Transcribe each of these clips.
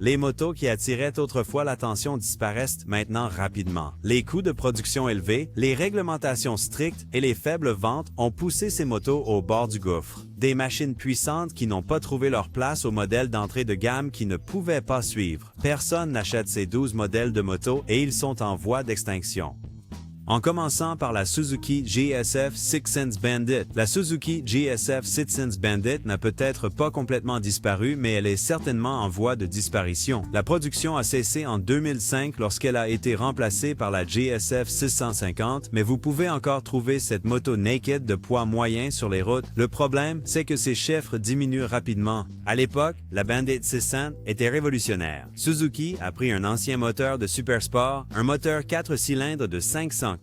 Les motos qui attiraient autrefois l'attention disparaissent maintenant rapidement. Les coûts de production élevés, les réglementations strictes et les faibles ventes ont poussé ces motos au bord du gouffre. Des machines puissantes qui n'ont pas trouvé leur place aux modèles d'entrée de gamme qui ne pouvaient pas suivre. Personne n'achète ces 12 modèles de motos et ils sont en voie d'extinction. En commençant par la Suzuki GSF Six Sense Bandit. La Suzuki GSF Six Sense Bandit n'a peut-être pas complètement disparu, mais elle est certainement en voie de disparition. La production a cessé en 2005 lorsqu'elle a été remplacée par la GSF 650, mais vous pouvez encore trouver cette moto naked de poids moyen sur les routes. Le problème, c'est que ses chiffres diminuent rapidement. À l'époque, la Bandit 600 était révolutionnaire. Suzuki a pris un ancien moteur de Supersport, un moteur 4 cylindres de 599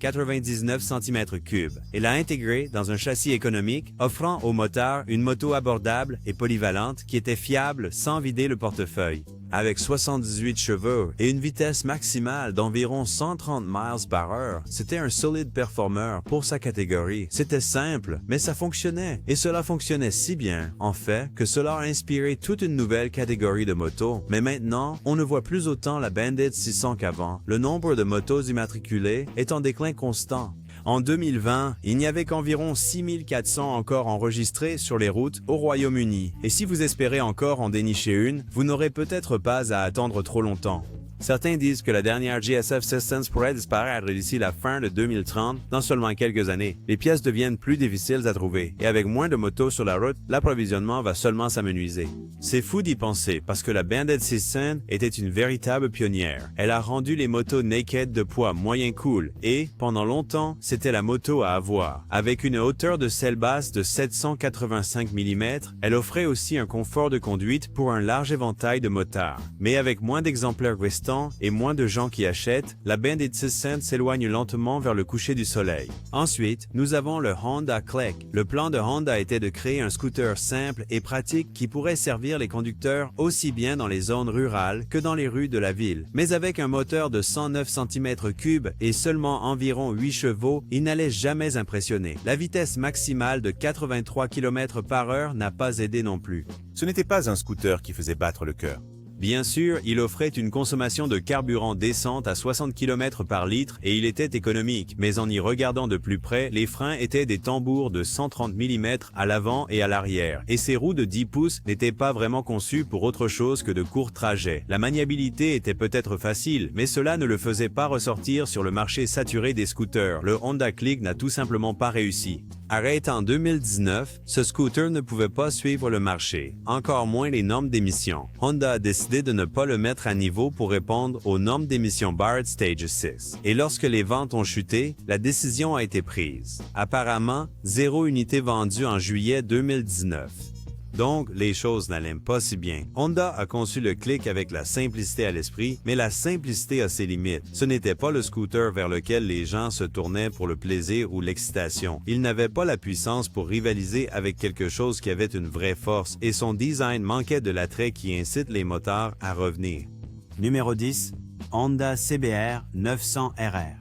cm3 et l'a intégré dans un châssis économique, offrant au moteur une moto abordable et polyvalente qui était fiable sans vider le portefeuille. Avec 78 chevaux et une vitesse maximale d'environ 130 mph, c'était un solide performeur pour sa catégorie. C'était simple, mais ça fonctionnait. Et cela fonctionnait si bien, en fait, que cela a inspiré toute une nouvelle catégorie de motos. Mais maintenant, on ne voit plus autant la Bandit 600 qu'avant. Le nombre de motos immatriculées est en déclin constant. En 2020, il n'y avait qu'environ 6400 encore enregistrés sur les routes au Royaume-Uni. Et si vous espérez encore en dénicher une, vous n'aurez peut-être pas à attendre trop longtemps. Certains disent que la dernière GSF 600 pourrait disparaître d'ici la fin de 2030, dans seulement quelques années. Les pièces deviennent plus difficiles à trouver, et avec moins de motos sur la route, l'approvisionnement va seulement s'amenuiser. C'est fou d'y penser, parce que la Bandit 600 était une véritable pionnière. Elle a rendu les motos naked de poids moyen cool, et, pendant longtemps, c'était la moto à avoir. Avec une hauteur de selle basse de 785 mm, elle offrait aussi un confort de conduite pour un large éventail de motards. Mais avec moins d'exemplaires restants, et moins de gens qui achètent, la Bandit 600 s'éloigne lentement vers le coucher du soleil. Ensuite, nous avons le Honda Click. Le plan de Honda était de créer un scooter simple et pratique qui pourrait servir les conducteurs aussi bien dans les zones rurales que dans les rues de la ville. Mais avec un moteur de 109 cm3 et seulement environ 8 chevaux, il n'allait jamais impressionner. La vitesse maximale de 83 km/h n'a pas aidé non plus. Ce n'était pas un scooter qui faisait battre le cœur. Bien sûr, il offrait une consommation de carburant décente à 60 km par litre et il était économique, mais en y regardant de plus près, les freins étaient des tambours de 130 mm à l'avant et à l'arrière, et ses roues de 10 pouces n'étaient pas vraiment conçues pour autre chose que de courts trajets. La maniabilité était peut-être facile, mais cela ne le faisait pas ressortir sur le marché saturé des scooters. Le Honda Click n'a tout simplement pas réussi. Arrêté en 2019, ce scooter ne pouvait pas suivre le marché, encore moins les normes d'émission. Honda a décidé de ne pas le mettre à niveau pour répondre aux normes d'émission Barrett Stage 6. Et lorsque les ventes ont chuté, la décision a été prise. Apparemment, 0 unité vendue en juillet 2019. Donc, les choses n'allaient pas si bien. Honda a conçu le Click avec la simplicité à l'esprit, mais la simplicité a ses limites. Ce n'était pas le scooter vers lequel les gens se tournaient pour le plaisir ou l'excitation. Il n'avait pas la puissance pour rivaliser avec quelque chose qui avait une vraie force, et son design manquait de l'attrait qui incite les motards à revenir. Numéro 10. Honda CBR 900RR.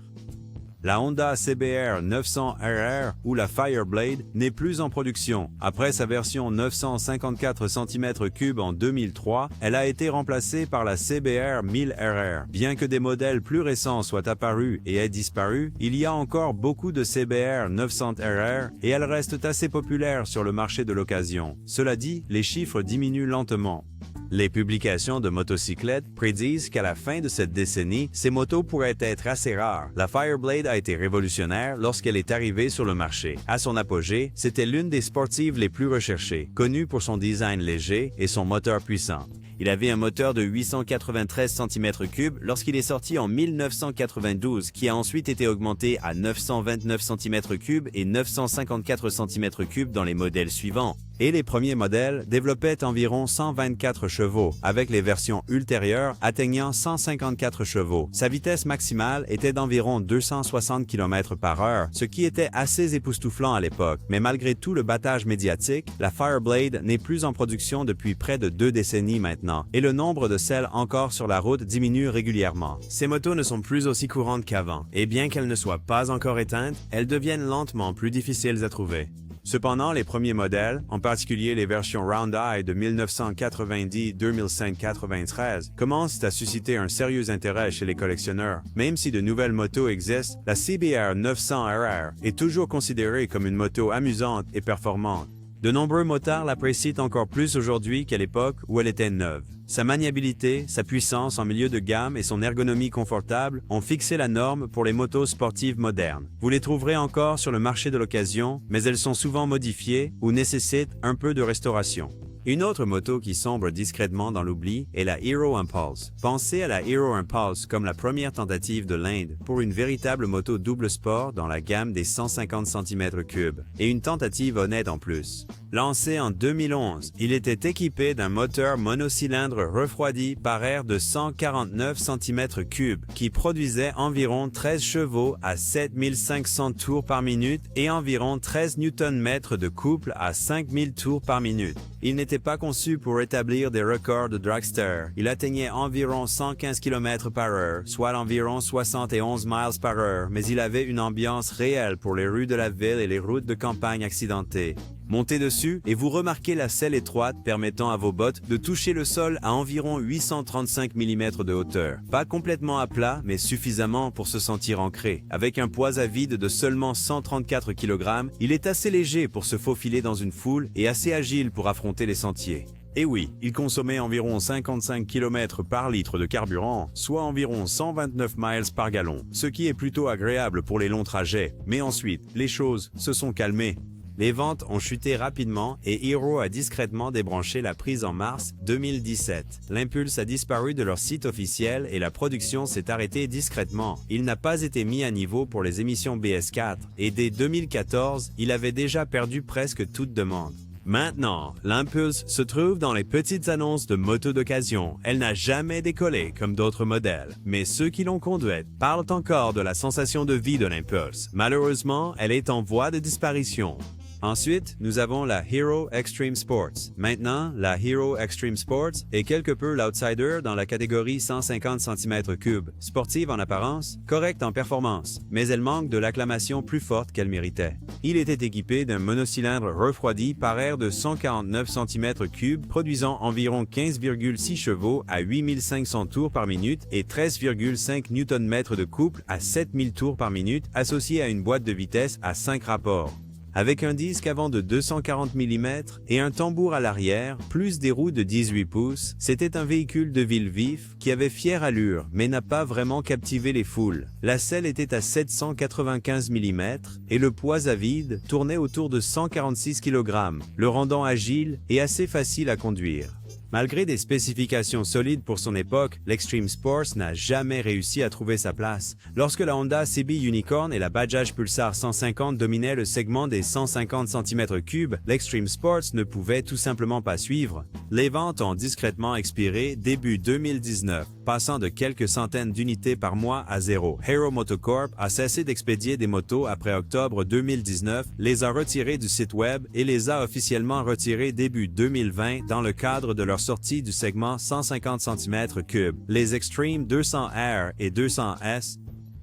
La Honda CBR 900RR ou la Fireblade n'est plus en production. Après sa version 954 cm3 en 2003, elle a été remplacée par la CBR 1000RR. Bien que des modèles plus récents soient apparus et aient disparu, il y a encore beaucoup de CBR 900RR et elles restent assez populaires sur le marché de l'occasion. Cela dit, les chiffres diminuent lentement. Les publications de motocyclettes prédisent qu'à la fin de cette décennie, ces motos pourraient être assez rares. La Fireblade a été révolutionnaire lorsqu'elle est arrivée sur le marché. À son apogée, c'était l'une des sportives les plus recherchées, connue pour son design léger et son moteur puissant. Il avait un moteur de 893 cm3 lorsqu'il est sorti en 1992, qui a ensuite été augmenté à 929 cm3 et 954 cm3 dans les modèles suivants. Et les premiers modèles développaient environ 124 chevaux, avec les versions ultérieures atteignant 154 chevaux. Sa vitesse maximale était d'environ 260 km/h, ce qui était assez époustouflant à l'époque. Mais malgré tout le battage médiatique, la Fireblade n'est plus en production depuis près de 2 décennies maintenant, et le nombre de celles encore sur la route diminue régulièrement. Ces motos ne sont plus aussi courantes qu'avant, et bien qu'elles ne soient pas encore éteintes, elles deviennent lentement plus difficiles à trouver. Cependant, les premiers modèles, en particulier les versions Round-Eye de 1990-2005-93, commencent à susciter un sérieux intérêt chez les collectionneurs. Même si de nouvelles motos existent, la CBR 900RR est toujours considérée comme une moto amusante et performante. De nombreux motards l'apprécient encore plus aujourd'hui qu'à l'époque où elle était neuve. Sa maniabilité, sa puissance en milieu de gamme et son ergonomie confortable ont fixé la norme pour les motos sportives modernes. Vous les trouverez encore sur le marché de l'occasion, mais elles sont souvent modifiées ou nécessitent un peu de restauration. Une autre moto qui sombre discrètement dans l'oubli est la Hero Impulse. Pensez à la Hero Impulse comme la première tentative de l'Inde pour une véritable moto double sport dans la gamme des 150 cm3, et une tentative honnête en plus. Lancé en 2011, il était équipé d'un moteur monocylindre refroidi par air de 149 cm3 qui produisait environ 13 chevaux à 7500 tours par minute et environ 13 Nm de couple à 5000 tours par minute. Il n'était pas conçu pour établir des records de dragster. Il atteignait environ 115 km/h, soit environ 71 mph, mais il avait une ambiance réelle pour les rues de la ville et les routes de campagne accidentées. Montez dessus et vous remarquez la selle étroite permettant à vos bottes de toucher le sol à environ 835 mm de hauteur. Pas complètement à plat, mais suffisamment pour se sentir ancré. Avec un poids à vide de seulement 134 kg, il est assez léger pour se faufiler dans une foule et assez agile pour affronter les sentiers. Et oui, il consommait environ 55 km par litre de carburant, soit environ 129 miles par gallon, ce qui est plutôt agréable pour les longs trajets. Mais ensuite, les choses se sont calmées. Les ventes ont chuté rapidement et Hero a discrètement débranché la prise en mars 2017. L'Impulse a disparu de leur site officiel et la production s'est arrêtée discrètement. Il n'a pas été mis à niveau pour les émissions BS4 et dès 2014, il avait déjà perdu presque toute demande. Maintenant, l'Impulse se trouve dans les petites annonces de motos d'occasion. Elle n'a jamais décollé comme d'autres modèles, mais ceux qui l'ont conduite parlent encore de la sensation de vie de l'Impulse. Malheureusement, elle est en voie de disparition. Ensuite, nous avons la Hero Extreme Sports. Maintenant, la Hero Extreme Sports est quelque peu l'outsider dans la catégorie 150 cm3. Sportive en apparence, correcte en performance, mais elle manque de l'acclamation plus forte qu'elle méritait. Il était équipé d'un monocylindre refroidi par air de 149 cm3, produisant environ 15,6 chevaux à 8500 tours par minute et 13,5 Nm de couple à 7000 tours par minute, associé à une boîte de vitesse à 5 rapports. Avec un disque avant de 240 mm et un tambour à l'arrière, plus des roues de 18 pouces, c'était un véhicule de ville vif qui avait fière allure, mais n'a pas vraiment captivé les foules. La selle était à 795 mm et le poids à vide tournait autour de 146 kg, le rendant agile et assez facile à conduire. Malgré des spécifications solides pour son époque, l'Extreme Sports n'a jamais réussi à trouver sa place. Lorsque la Honda CB Unicorn et la Bajaj Pulsar 150 dominaient le segment des 150 cm3, l'Extreme Sports ne pouvait tout simplement pas suivre. Les ventes ont discrètement expiré début 2019, passant de quelques centaines d'unités par mois à zéro. Hero Motocorp a cessé d'expédier des motos après octobre 2019, les a retirées du site web et les a officiellement retirées début 2020 dans le cadre de leur sortie du segment 150 cm3. Les Extreme 200R et 200S,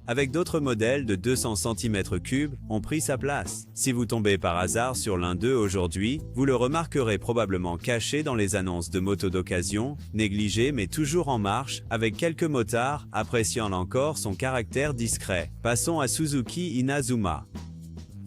avec d'autres modèles de 200 cm3, ont pris sa place. Si vous tombez par hasard sur l'un d'eux aujourd'hui, vous le remarquerez probablement caché dans les annonces de motos d'occasion, négligé mais toujours en marche, avec quelques motards appréciant encore son caractère discret. Passons à Suzuki Inazuma.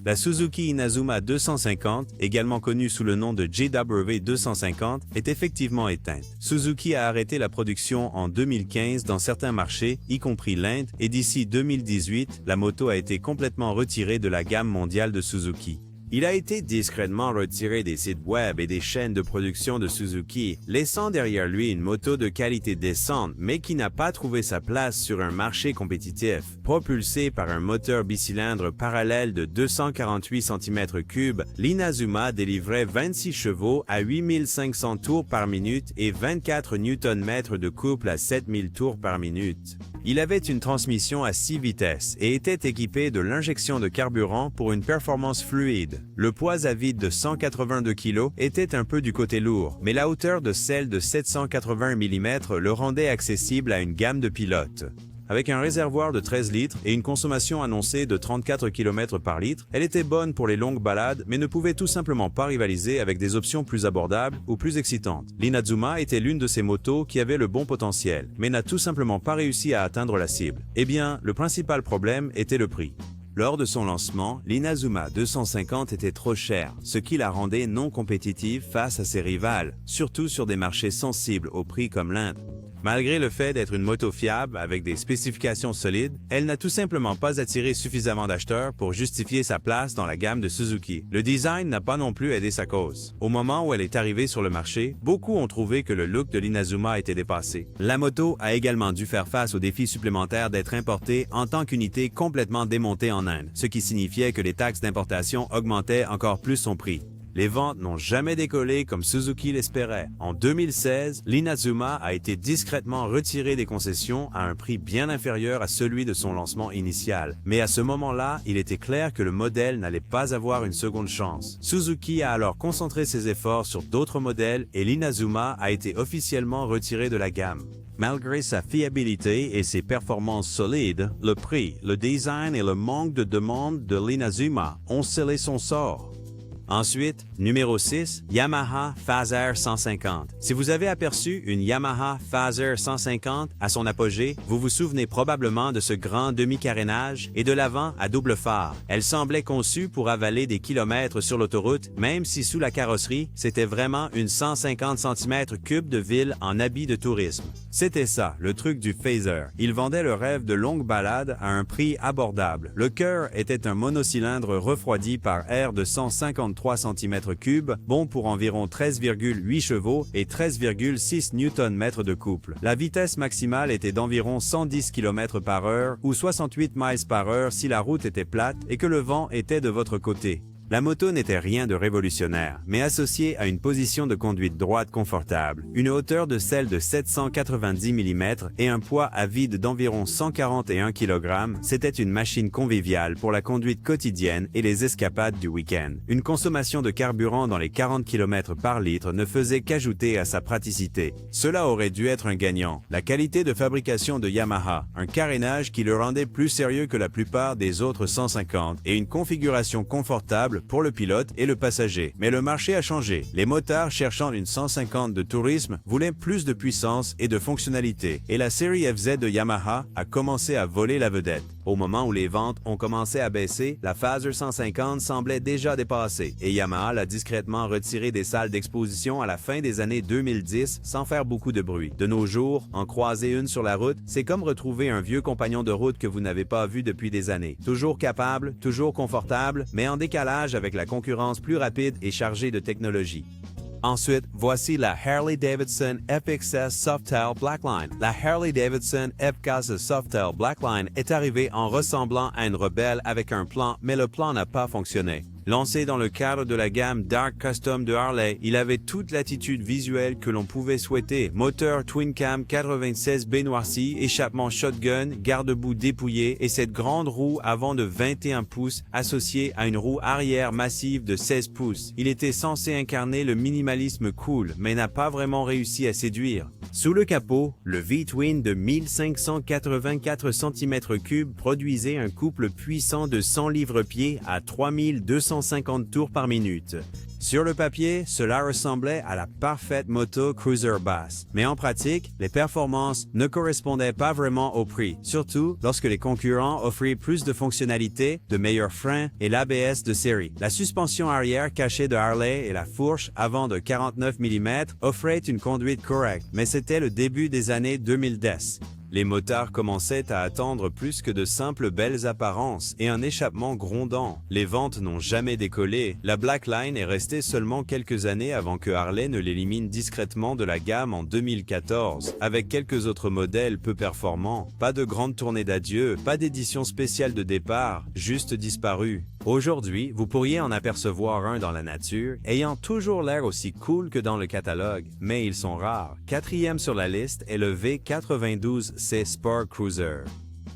La Suzuki Inazuma 250, également connue sous le nom de JW 250, est effectivement éteinte. Suzuki a arrêté la production en 2015 dans certains marchés, y compris l'Inde, et d'ici 2018, la moto a été complètement retirée de la gamme mondiale de Suzuki. Il a été discrètement retiré des sites web et des chaînes de production de Suzuki, laissant derrière lui une moto de qualité décente, mais qui n'a pas trouvé sa place sur un marché compétitif. Propulsé par un moteur bicylindre parallèle de 248 cm3, l'Inazuma délivrait 26 chevaux à 8500 tours par minute et 24 Nm de couple à 7000 tours par minute. Il avait une transmission à 6 vitesses et était équipé de l'injection de carburant pour une performance fluide. Le poids à vide de 182 kg était un peu du côté lourd, mais la hauteur de selle de 780 mm le rendait accessible à une gamme de pilotes. Avec un réservoir de 13 litres et une consommation annoncée de 34 km par litre, elle était bonne pour les longues balades, mais ne pouvait tout simplement pas rivaliser avec des options plus abordables ou plus excitantes. L'Inazuma était l'une de ces motos qui avait le bon potentiel, mais n'a tout simplement pas réussi à atteindre la cible. Eh bien, le principal problème était le prix. Lors de son lancement, l'Inazuma 250 était trop chère, ce qui la rendait non compétitive face à ses rivales, surtout sur des marchés sensibles au prix comme l'Inde. Malgré le fait d'être une moto fiable avec des spécifications solides, elle n'a tout simplement pas attiré suffisamment d'acheteurs pour justifier sa place dans la gamme de Suzuki. Le design n'a pas non plus aidé sa cause. Au moment où elle est arrivée sur le marché, beaucoup ont trouvé que le look de l'Inazuma était dépassé. La moto a également dû faire face au défi supplémentaire d'être importée en tant qu'unité complètement démontée en Inde, ce qui signifiait que les taxes d'importation augmentaient encore plus son prix. Les ventes n'ont jamais décollé comme Suzuki l'espérait. En 2016, l'Inazuma a été discrètement retirée des concessions à un prix bien inférieur à celui de son lancement initial. Mais à ce moment-là, il était clair que le modèle n'allait pas avoir une seconde chance. Suzuki a alors concentré ses efforts sur d'autres modèles et l'Inazuma a été officiellement retiré de la gamme. Malgré sa fiabilité et ses performances solides, le prix, le design et le manque de demande de l'Inazuma ont scellé son sort. Ensuite, numéro 6, Yamaha Fazer 150. Si vous avez aperçu une Yamaha Fazer 150 à son apogée, vous vous souvenez probablement de ce grand demi-carénage et de l'avant à double phare. Elle semblait conçue pour avaler des kilomètres sur l'autoroute, même si sous la carrosserie, c'était vraiment une 150 cm3 de ville en habit de tourisme. C'était ça, le truc du Fazer. Il vendait le rêve de longues balades à un prix abordable. Le cœur était un monocylindre refroidi par air de 153 cm3, bon pour environ 13,8 chevaux et 13,6 Nm de couple. La vitesse maximale était d'environ 110 km/h ou 68 mph si la route était plate et que le vent était de votre côté. La moto n'était rien de révolutionnaire, mais associée à une position de conduite droite confortable, une hauteur de selle de 790 mm et un poids à vide d'environ 141 kg, c'était une machine conviviale pour la conduite quotidienne et les escapades du week-end. Une consommation de carburant dans les 40 km par litre ne faisait qu'ajouter à sa praticité. Cela aurait dû être un gagnant. La qualité de fabrication de Yamaha, un carénage qui le rendait plus sérieux que la plupart des autres 150 et une configuration confortable pour le pilote et le passager. Mais le marché a changé. Les motards cherchant une 150 de tourisme voulaient plus de puissance et de fonctionnalité. Et la série FZ de Yamaha a commencé à voler la vedette. Au moment où les ventes ont commencé à baisser, la Fazer 150 semblait déjà dépassée et Yamaha l'a discrètement retirée des salles d'exposition à la fin des années 2010 sans faire beaucoup de bruit. De nos jours, en croiser une sur la route, c'est comme retrouver un vieux compagnon de route que vous n'avez pas vu depuis des années. Toujours capable, toujours confortable, mais en décalage avec la concurrence plus rapide et chargée de technologie. Ensuite, voici la Harley-Davidson FXS Softail Blackline. La Harley-Davidson FXS Softail Blackline est arrivée en ressemblant à une rebelle avec un plan, mais le plan n'a pas fonctionné. Lancé dans le cadre de la gamme Dark Custom de Harley, il avait toute l'attitude visuelle que l'on pouvait souhaiter. Moteur Twin Cam 96B noirci, échappement shotgun, garde-boue dépouillé et cette grande roue avant de 21 pouces associée à une roue arrière massive de 16 pouces. Il était censé incarner le minimalisme cool, mais n'a pas vraiment réussi à séduire. Sous le capot, le V-Twin de 1584 cm3 produisait un couple puissant de 100 livres-pieds à 3250 tours par minute. Sur le papier, cela ressemblait à la parfaite moto cruiser basse. Mais en pratique, les performances ne correspondaient pas vraiment au prix, surtout lorsque les concurrents offraient plus de fonctionnalités, de meilleurs freins et l'ABS de série. La suspension arrière cachée de Harley et la fourche avant de 49 mm offraient une conduite correcte, mais c'était le début des années 2010. Les motards commençaient à attendre plus que de simples belles apparences et un échappement grondant. Les ventes n'ont jamais décollé. La Blackline est restée seulement quelques années avant que Harley ne l'élimine discrètement de la gamme en 2014, avec quelques autres modèles peu performants. Pas de grande tournée d'adieu, pas d'édition spéciale de départ, juste disparu. Aujourd'hui, vous pourriez en apercevoir un dans la nature, ayant toujours l'air aussi cool que dans le catalogue, mais ils sont rares. Quatrième sur la liste est le V92C Sport Cruiser.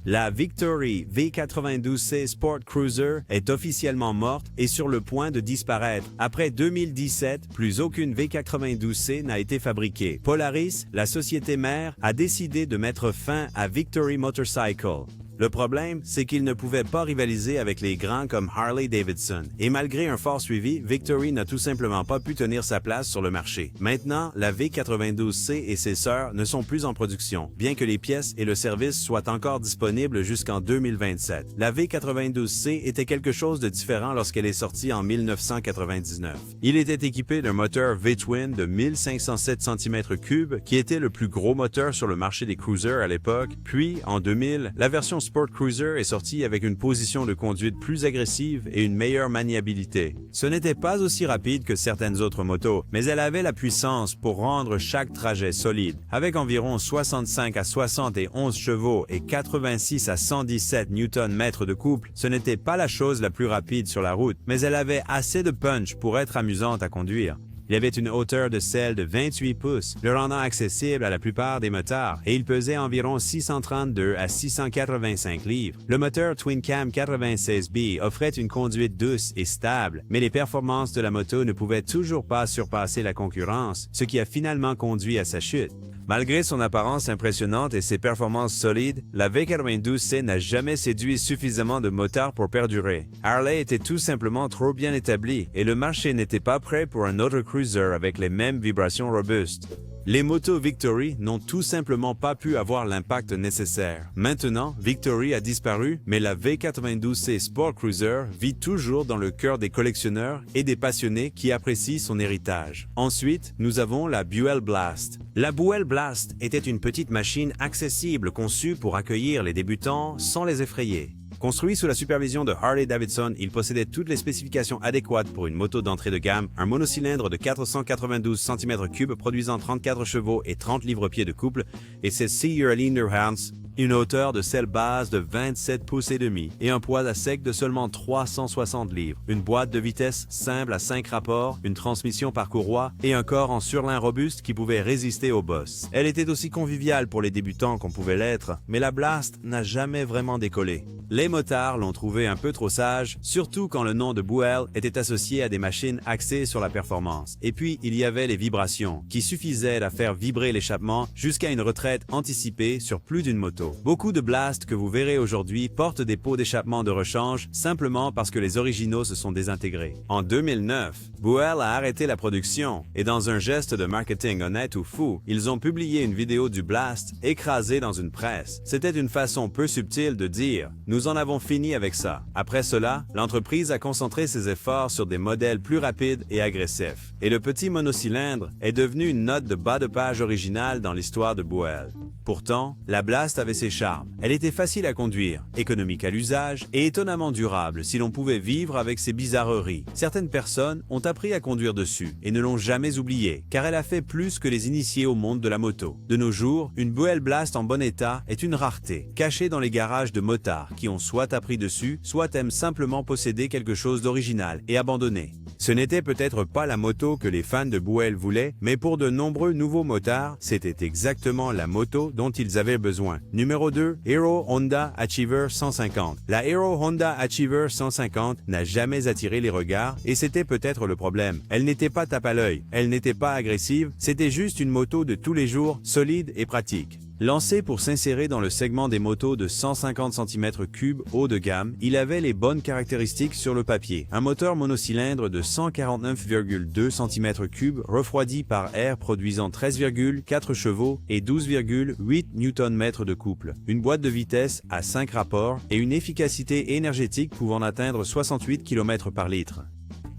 La Victory V92C Sport Cruiser est officiellement morte et sur le point de disparaître. Après 2017, plus aucune V92C n'a été fabriquée. Polaris, la société mère, a décidé de mettre fin à Victory Motorcycle. Le problème, c'est qu'ils ne pouvaient pas rivaliser avec les grands comme Harley-Davidson. Et malgré un fort suivi, Victory n'a tout simplement pas pu tenir sa place sur le marché. Maintenant, la V92C et ses sœurs ne sont plus en production, bien que les pièces et le service soient encore disponibles jusqu'en 2027. La V92C était quelque chose de différent lorsqu'elle est sortie en 1999. Il était équipé d'un moteur V-Twin de 1507 cm3, qui était le plus gros moteur sur le marché des cruisers à l'époque. Puis, en 2000, la version Sport Cruiser est sortie avec une position de conduite plus agressive et une meilleure maniabilité. Ce n'était pas aussi rapide que certaines autres motos, mais elle avait la puissance pour rendre chaque trajet solide. Avec environ 65 à 71 chevaux et 86 à 117 Nm de couple, ce n'était pas la chose la plus rapide sur la route, mais elle avait assez de punch pour être amusante à conduire. Il avait une hauteur de selle de 28 pouces, le rendant accessible à la plupart des motards, et il pesait environ 632 à 685 livres. Le moteur Twin Cam 96B offrait une conduite douce et stable, mais les performances de la moto ne pouvaient toujours pas surpasser la concurrence, ce qui a finalement conduit à sa chute. Malgré son apparence impressionnante et ses performances solides, la V92C n'a jamais séduit suffisamment de motards pour perdurer. Harley était tout simplement trop bien établi et le marché n'était pas prêt pour un autre cruiser avec les mêmes vibrations robustes. Les motos Victory n'ont tout simplement pas pu avoir l'impact nécessaire. Maintenant, Victory a disparu, mais la V92C Sport Cruiser vit toujours dans le cœur des collectionneurs et des passionnés qui apprécient son héritage. Ensuite, nous avons la Buell Blast. La Buell Blast était une petite machine accessible conçue pour accueillir les débutants sans les effrayer. Construit sous la supervision de Harley-Davidson, il possédait toutes les spécifications adéquates pour une moto d'entrée de gamme, un monocylindre de 492 cm3 produisant 34 chevaux et 30 livres-pieds de couple, et ses Siegerlinderhans, une hauteur de selle base de 27 pouces et demi et un poids à sec de seulement 360 livres, une boîte de vitesse simple à 5 rapports, une transmission par courroie et un corps en surlin robuste qui pouvait résister aux bosses. Elle était aussi conviviale pour les débutants qu'on pouvait l'être, mais la Blast n'a jamais vraiment décollé. Les motards l'ont trouvé un peu trop sage, surtout quand le nom de Buell était associé à des machines axées sur la performance. Et puis, il y avait les vibrations, qui suffisaient à faire vibrer l'échappement jusqu'à une retraite anticipée sur plus d'une moto. Beaucoup de Blast que vous verrez aujourd'hui portent des pots d'échappement de rechange simplement parce que les originaux se sont désintégrés. En 2009, Buell a arrêté la production et dans un geste de marketing honnête ou fou, ils ont publié une vidéo du Blast écrasé dans une presse. C'était une façon peu subtile de dire « Nous en avons fini avec ça ». Après cela, l'entreprise a concentré ses efforts sur des modèles plus rapides et agressifs. Et le petit monocylindre est devenu une note de bas de page originale dans l'histoire de Buell. Pourtant, la Blast avait ses charmes. Elle était facile à conduire, économique à l'usage et étonnamment durable si l'on pouvait vivre avec ses bizarreries. Certaines personnes ont appris à conduire dessus et ne l'ont jamais oubliée, car elle a fait plus que les initiés au monde de la moto. De nos jours, une Buell Blast en bon état est une rareté, cachée dans les garages de motards qui ont soit appris dessus, soit aiment simplement posséder quelque chose d'original et abandonné. Ce n'était peut-être pas la moto que les fans de Buell voulaient, mais pour de nombreux nouveaux motards, c'était exactement la moto dont ils avaient besoin. Numéro 2, Hero Honda Achiever 150. La Hero Honda Achiever 150 n'a jamais attiré les regards et c'était peut-être le problème. Elle n'était pas tape à l'œil, elle n'était pas agressive, c'était juste une moto de tous les jours, solide et pratique. Lancé pour s'insérer dans le segment des motos de 150 cm3 haut de gamme, il avait les bonnes caractéristiques sur le papier. Un moteur monocylindre de 149,2 cm3 refroidi par air produisant 13,4 chevaux et 12,8 Nm de couple. Une boîte de vitesse à 5 rapports et une efficacité énergétique pouvant atteindre 68 km par litre.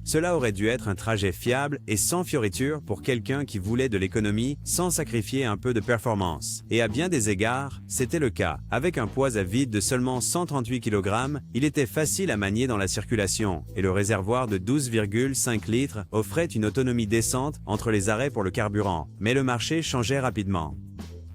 Cela aurait dû être un trajet fiable et sans fioritures pour quelqu'un qui voulait de l'économie sans sacrifier un peu de performance. Et à bien des égards, c'était le cas. Avec un poids à vide de seulement 138 kg, il était facile à manier dans la circulation et le réservoir de 12,5 litres offrait une autonomie décente entre les arrêts pour le carburant. Mais le marché changeait rapidement.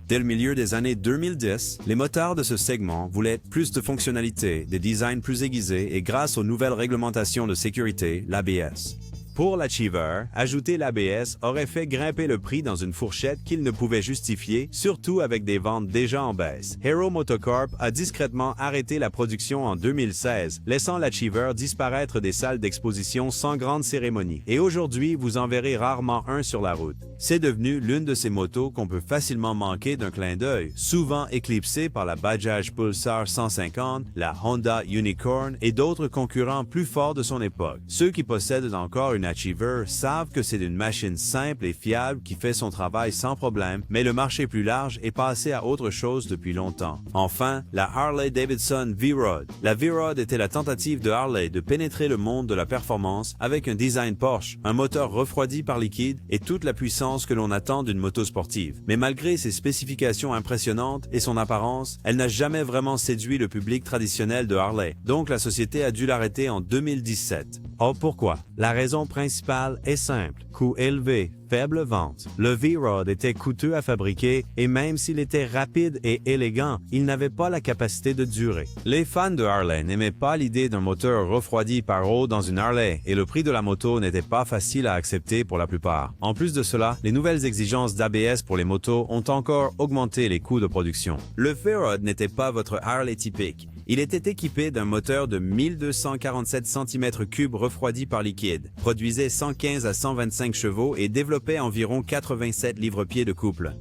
Dès le milieu des années 2010, les motards de ce segment voulaient plus de fonctionnalités, des designs plus aiguisés et grâce aux nouvelles réglementations de sécurité, l'ABS. Pour l'Achiever, ajouter l'ABS aurait fait grimper le prix dans une fourchette qu'il ne pouvait justifier, surtout avec des ventes déjà en baisse. Hero Motocorp a discrètement arrêté la production en 2016, laissant l'Achiever disparaître des salles d'exposition sans grande cérémonie. Et aujourd'hui, vous en verrez rarement un sur la route. C'est devenu l'une de ces motos qu'on peut facilement manquer d'un clin d'œil, souvent éclipsée par la Bajaj Pulsar 150, la Honda Unicorn et d'autres concurrents plus forts de son époque. Ceux qui possèdent encore une Achiever savent que c'est une machine simple et fiable qui fait son travail sans problème, mais le marché plus large est passé à autre chose depuis longtemps. Enfin, la Harley-Davidson V-Rod. La V-Rod était la tentative de Harley de pénétrer le monde de la performance avec un design Porsche, un moteur refroidi par liquide et toute la puissance que l'on attend d'une moto sportive. Mais malgré ses spécifications impressionnantes et son apparence, elle n'a jamais vraiment séduit le public traditionnel de Harley. Donc la société a dû l'arrêter en 2017. Oh, pourquoi? La raison principale est simple. Coût élevé, faible vente. Le V-Rod était coûteux à fabriquer et même s'il était rapide et élégant, il n'avait pas la capacité de durer. Les fans de Harley n'aimaient pas l'idée d'un moteur refroidi par eau dans une Harley et le prix de la moto n'était pas facile à accepter pour la plupart. En plus de cela, les nouvelles exigences d'ABS pour les motos ont encore augmenté les coûts de production. Le V-Rod n'était pas votre Harley typique. Il était équipé d'un moteur de 1247 cm3 refroidi par liquide, produisait 115 à 125 chevaux et développait environ 87 livres-pieds de couple.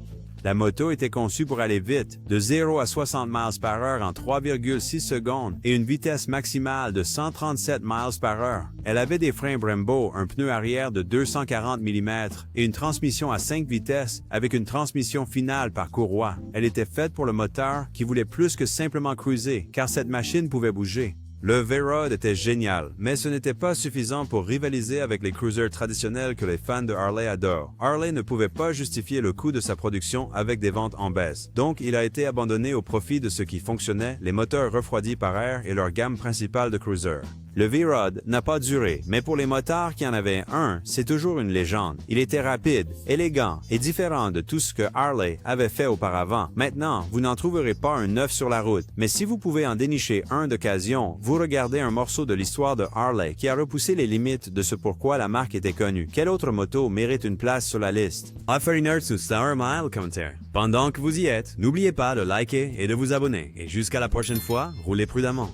La moto était conçue pour aller vite, de 0 à 60 mph en 3,6 secondes et une vitesse maximale de 137 mph. Elle avait des freins Brembo, un pneu arrière de 240 mm et une transmission à 5 vitesses avec une transmission finale par courroie. Elle était faite pour le moteur qui voulait plus que simplement cruiser, car cette machine pouvait bouger. Le V-Rod était génial, mais ce n'était pas suffisant pour rivaliser avec les cruisers traditionnels que les fans de Harley adorent. Harley ne pouvait pas justifier le coût de sa production avec des ventes en baisse, donc il a été abandonné au profit de ce qui fonctionnait, les moteurs refroidis par air et leur gamme principale de cruisers. Le V-Rod n'a pas duré, mais pour les motards qui en avaient un, c'est toujours une légende. Il était rapide, élégant et différent de tout ce que Harley avait fait auparavant. Maintenant, vous n'en trouverez pas un neuf sur la route, mais si vous pouvez en dénicher un d'occasion, vous regardez un morceau de l'histoire de Harley qui a repoussé les limites de ce pourquoi la marque était connue. Quelle autre moto mérite une place sur la liste? Offert sous Sour Mile commentaire. Pendant que vous y êtes, n'oubliez pas de liker et de vous abonner. Et jusqu'à la prochaine fois, roulez prudemment.